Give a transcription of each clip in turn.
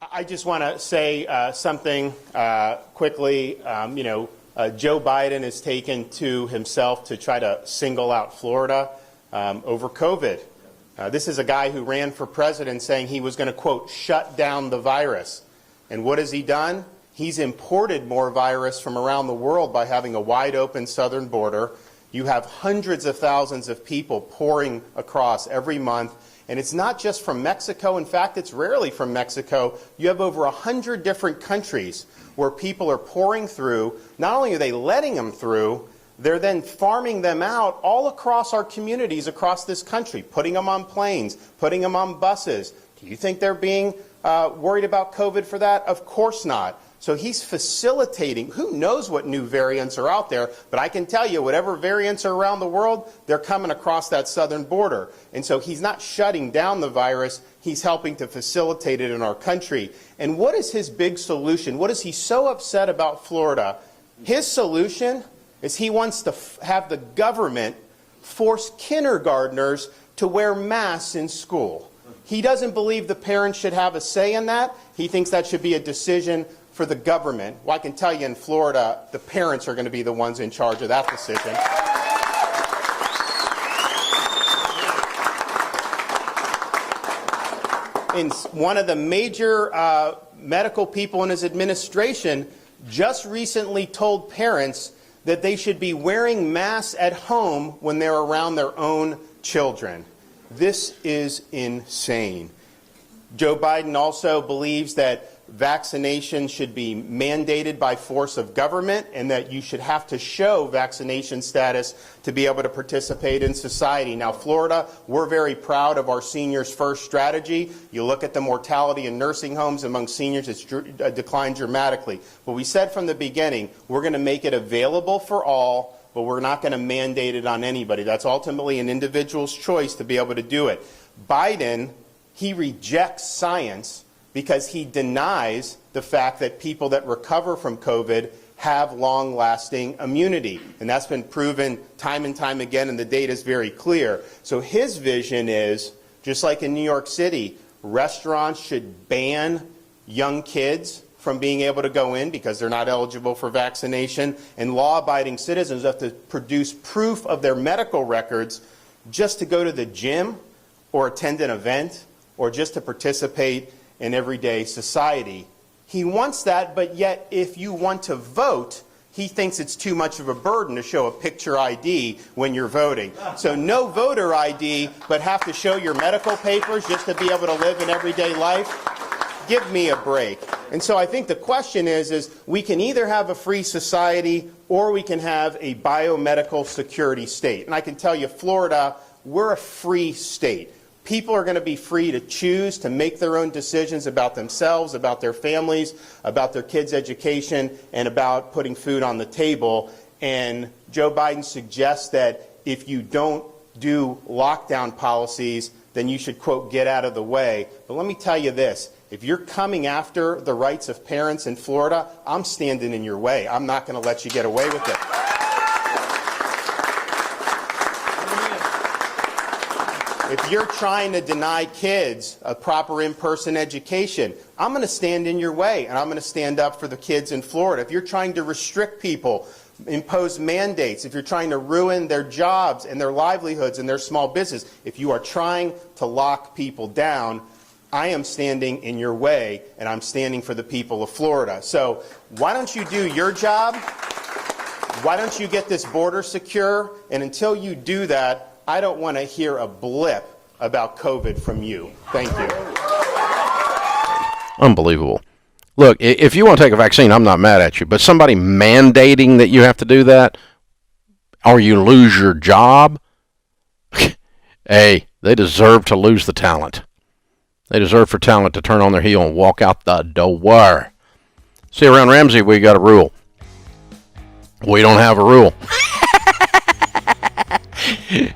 I just want to say something quickly. Joe Biden has taken to himself to try to single out Florida over COVID. This is a guy who ran for president saying he was going to, quote, shut down the virus. And what has he done? He's imported more virus from around the world by having a wide open southern border. You have hundreds of thousands of people pouring across every month. And it's not just from Mexico. In fact, it's rarely from Mexico. You have over 100 different countries where people are pouring through. Not only are they letting them through, they're then farming them out all across our communities across this country, putting them on planes, putting them on buses. Do you think they're being worried about COVID for that? Of course not. So he's facilitating. Who knows what new variants are out there, but I can tell you whatever variants are around the world, they're coming across that southern border. And so he's not shutting down the virus, he's helping to facilitate it in our country. And what is his big solution? What is he so upset about Florida? His solution is he wants to have the government force kindergartners to wear masks in school. He doesn't believe the parents should have a say in that. He thinks that should be a decision for the government. Well, I can tell you in Florida, the parents are going to be the ones in charge of that decision. And one of the major medical people in his administration just recently told parents that they should be wearing masks at home when they're around their own children. This is insane. Joe Biden also believes that vaccination should be mandated by force of government and that you should have to show vaccination status to be able to participate in society. Now, Florida, we're very proud of our Seniors First strategy. You look at the mortality in nursing homes among seniors, it's declined dramatically. But we said from the beginning, we're going to make it available for all, but we're not going to mandate it on anybody. That's ultimately an individual's choice to be able to do it. Biden, he rejects science because he denies the fact that people that recover from COVID have long-lasting immunity. And that's been proven time and time again, and the data is very clear. So his vision is, just like in New York City, restaurants should ban young kids from being able to go in because they're not eligible for vaccination, and law-abiding citizens have to produce proof of their medical records just to go to the gym or attend an event or just to participate in everyday society. He wants that, but yet if you want to vote, he thinks it's too much of a burden to show a picture ID when you're voting. So no voter ID, but have to show your medical papers just to be able to live in everyday life? Give me a break. And so I think the question is we can either have a free society or we can have a biomedical security state. And I can tell you, Florida, we're a free state. People are going to be free to choose to make their own decisions about themselves, about their families, about their kids' education, and about putting food on the table. And Joe Biden suggests that if you don't do lockdown policies, then you should, quote, get out of the way. But let me tell you this. If you're coming after the rights of parents in Florida, I'm standing in your way. I'm not going to let you get away with it. If you're trying to deny kids a proper in-person education, I'm going to stand in your way, and I'm going to stand up for the kids in Florida. If you're trying to restrict people, impose mandates, if you're trying to ruin their jobs and their livelihoods and their small business, if you are trying to lock people down, I am standing in your way, and I'm standing for the people of Florida. So why don't you do your job? Why don't you get this border secure? And until you do that, I don't want to hear a blip about COVID from you. Thank you. Unbelievable. Look, if you want to take a vaccine, I'm not mad at you. But somebody mandating that you have to do that, or you lose your job, hey, they deserve to lose the talent. They deserve for talent to turn on their heel and walk out the door. See, around Ramsey, we got a rule. We don't have a rule.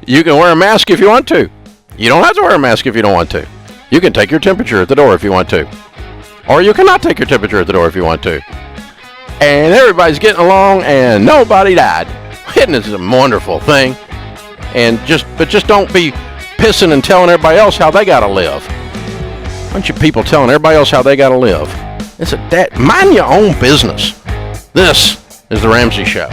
You can wear a mask if you want to. You don't have to wear a mask if you don't want to. You can take your temperature at the door if you want to. Or you cannot take your temperature at the door if you want to. And everybody's getting along and nobody died. Isn't this a wonderful thing? But just don't be pissing and telling everybody else how they got to live. bunch of people telling everybody else how they got to live. It's mind your own business. This is The Ramsey Show.